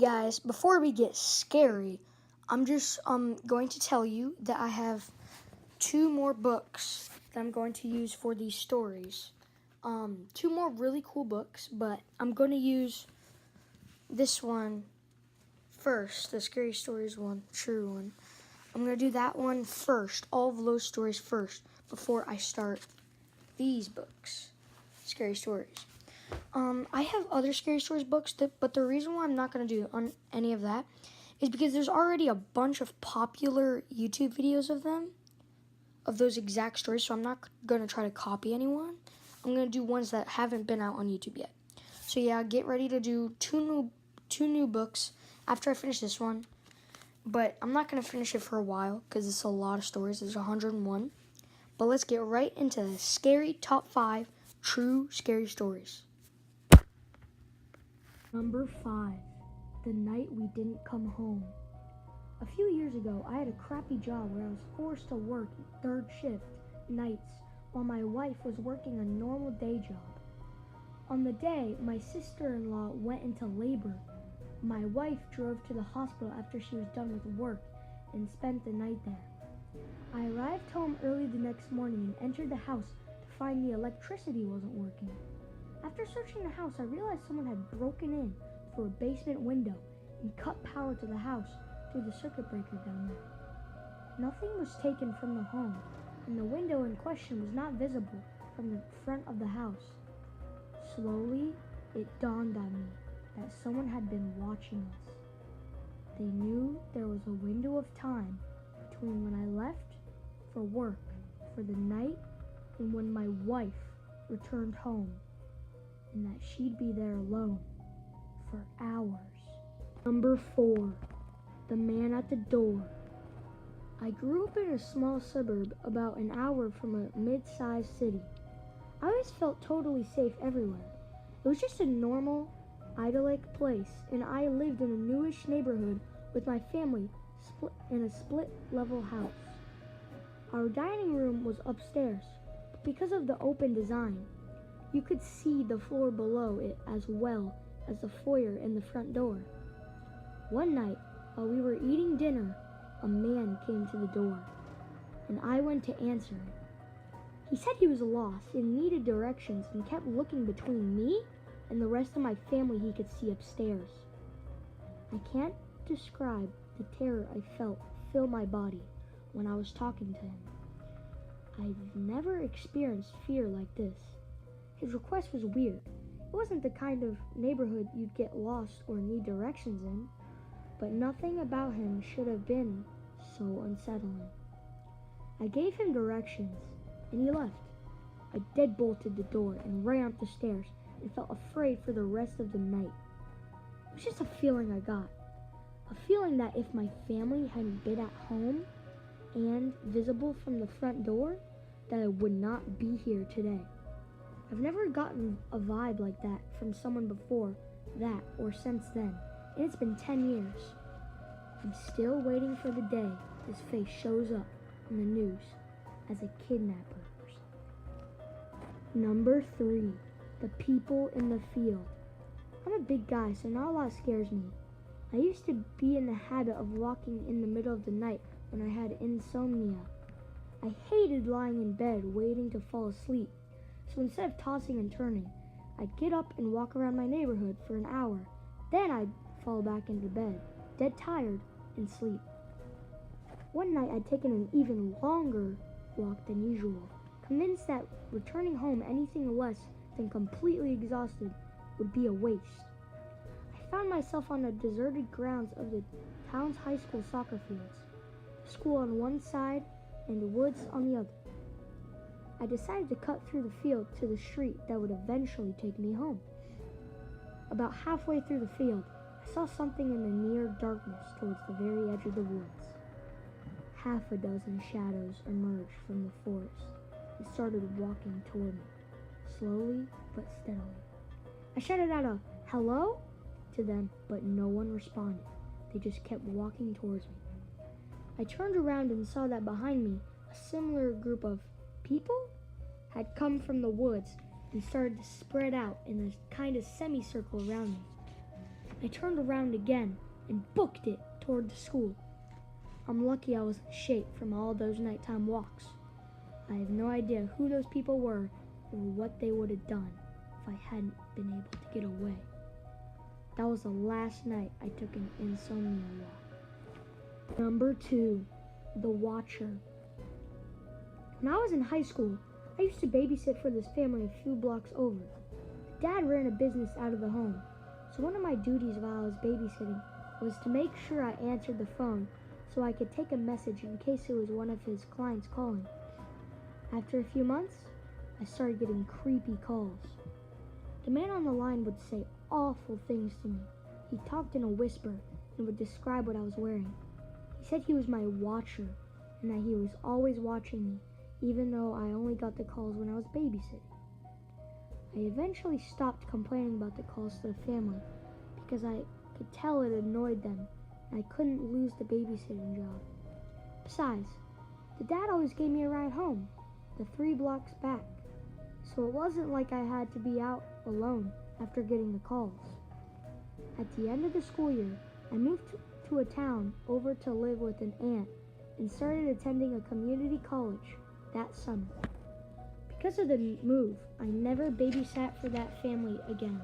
Guys, before we get scary, I'm just going to tell you that I have two more books that I'm going to use for these stories. Two more really cool books, but I'm going to use this one first, the Scary Stories one, true one. I'm going to do that one first, all of those stories first, before I start these books, Scary Stories. I have other Scary Stories books, but the reason why I'm not going to do any of that is because there's already a bunch of popular YouTube videos of them, of those exact stories, so I'm not going to try to copy anyone. I'm going to do ones that haven't been out on YouTube yet. So yeah, get ready to do two new books after I finish this one, but I'm not going to finish it for a while because it's a lot of stories. There's 101. But let's get right into the scary top 5 true scary stories. Number 5, the night we didn't come home. A few years ago, I had a crappy job where I was forced to work third shift nights while my wife was working a normal day job. On the day my sister-in-law went into labor, my wife drove to the hospital after she was done with work and spent the night there. I arrived home early the next morning and entered the house to find the electricity wasn't working. After searching the house, I realized someone had broken in through a basement window and cut power to the house through the circuit breaker down there. Nothing was taken from the home, and the window in question was not visible from the front of the house. Slowly, it dawned on me that someone had been watching us. They knew there was a window of time between when I left for work for the night and when my wife returned home, and that she'd be there alone for hours. Number 4, the man at the door. I grew up in a small suburb about an hour from a mid-sized city. I always felt totally safe everywhere. It was just a normal, idyllic place, and I lived in a newish neighborhood with my family in a split-level house. Our dining room was upstairs, but because of the open design, you could see the floor below it as well as the foyer and the front door. One night, while we were eating dinner, a man came to the door, and I went to answer it. He said he was lost and needed directions and kept looking between me and the rest of my family he could see upstairs. I can't describe the terror I felt fill my body when I was talking to him. I've never experienced fear like this. His request was weird. It wasn't the kind of neighborhood you'd get lost or need directions in, but nothing about him should have been so unsettling. I gave him directions, and he left. I deadbolted the door and ran up the stairs and felt afraid for the rest of the night. It was just a feeling I got. A feeling that if my family hadn't been at home and visible from the front door, that I would not be here today. I've never gotten a vibe like that from someone before that or since then, and it's been 10 years. I'm still waiting for the day his face shows up in the news as a kidnapper. Number 3, the people in the field. I'm a big guy, so not a lot scares me. I used to be in the habit of walking in the middle of the night when I had insomnia. I hated lying in bed waiting to fall asleep. So instead of tossing and turning, I'd get up and walk around my neighborhood for an hour. Then I'd fall back into bed, dead tired, and sleep. One night I'd taken an even longer walk than usual, convinced that returning home anything less than completely exhausted would be a waste. I found myself on the deserted grounds of the town's high school soccer fields, the school on one side and the woods on the other. I decided to cut through the field to the street that would eventually take me home. About halfway through the field, I saw something in the near darkness towards the very edge of the woods. Half a dozen shadows emerged from the forest and started walking toward me, slowly but steadily. I shouted out a "hello" to them, but no one responded. They just kept walking towards me. I turned around and saw that behind me, a similar group of people had come from the woods and started to spread out in a kind of semicircle around me. I turned around again and booked it toward the school. I'm lucky I was in shape from all those nighttime walks. I have no idea who those people were or what they would have done if I hadn't been able to get away. That was the last night I took an insomnia walk. Number 2, The Watcher. When I was in high school, I used to babysit for this family a few blocks over. Dad ran a business out of the home, so one of my duties while I was babysitting was to make sure I answered the phone so I could take a message in case it was one of his clients calling. After a few months, I started getting creepy calls. The man on the line would say awful things to me. He talked in a whisper and would describe what I was wearing. He said he was my watcher and that he was always watching me, even though I only got the calls when I was babysitting. I eventually stopped complaining about the calls to the family because I could tell it annoyed them and I couldn't lose the babysitting job. Besides, the dad always gave me a ride home, the 3 blocks back, so it wasn't like I had to be out alone after getting the calls. At the end of the school year, I moved to a town over to live with an aunt and started attending a community college that summer. Because of the move, I never babysat for that family again.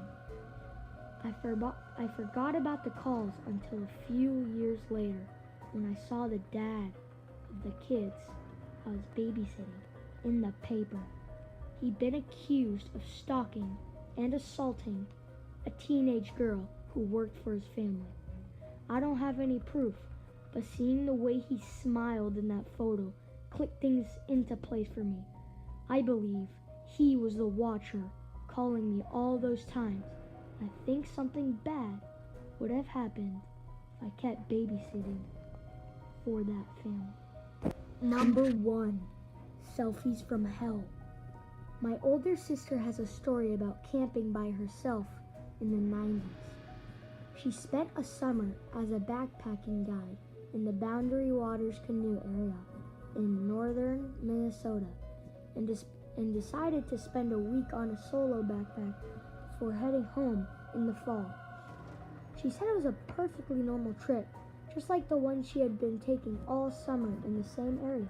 I forgot about the calls until a few years later when I saw the dad of the kids I was babysitting in the paper. He'd been accused of stalking and assaulting a teenage girl who worked for his family. I don't have any proof, but seeing the way he smiled in that photo clicked things into place for me. I believe he was the watcher calling me all those times. I think something bad would have happened if I kept babysitting for that family. Number 1, Selfies from Hell. My older sister has a story about camping by herself in the 90s. She spent a summer as a backpacking guide in the Boundary Waters Canoe area in northern Minnesota and decided to spend a week on a solo backpack before heading home in the fall. She said it was a perfectly normal trip, just like the one she had been taking all summer in the same area.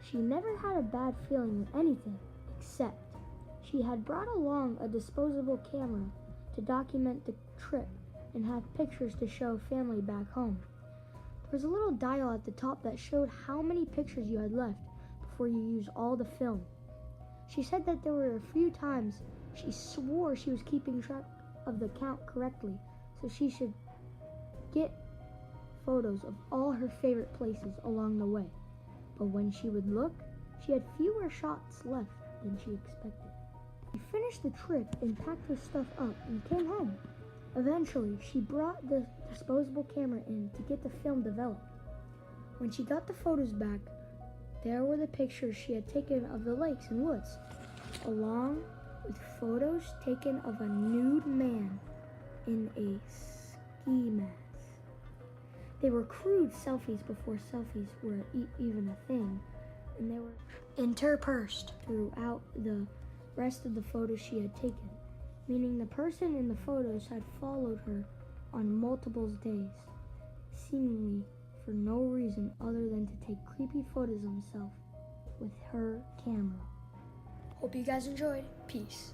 She never had a bad feeling with anything, except she had brought along a disposable camera to document the trip and have pictures to show family back home. There was a little dial at the top that showed how many pictures you had left before you used all the film. She said that there were a few times she swore she was keeping track of the count correctly, so she should get photos of all her favorite places along the way. But when she would look, she had fewer shots left than she expected. She finished the trip and packed her stuff up and came home. Eventually, she brought the disposable camera in to get the film developed. When she got the photos back, there were the pictures she had taken of the lakes and woods, along with photos taken of a nude man in a ski mask. They were crude selfies before selfies were even a thing, and they were interspersed throughout the rest of the photos she had taken, meaning the person in the photos had followed her on multiple days, seemingly for no reason other than to take creepy photos of himself with her camera. Hope you guys enjoyed. Peace.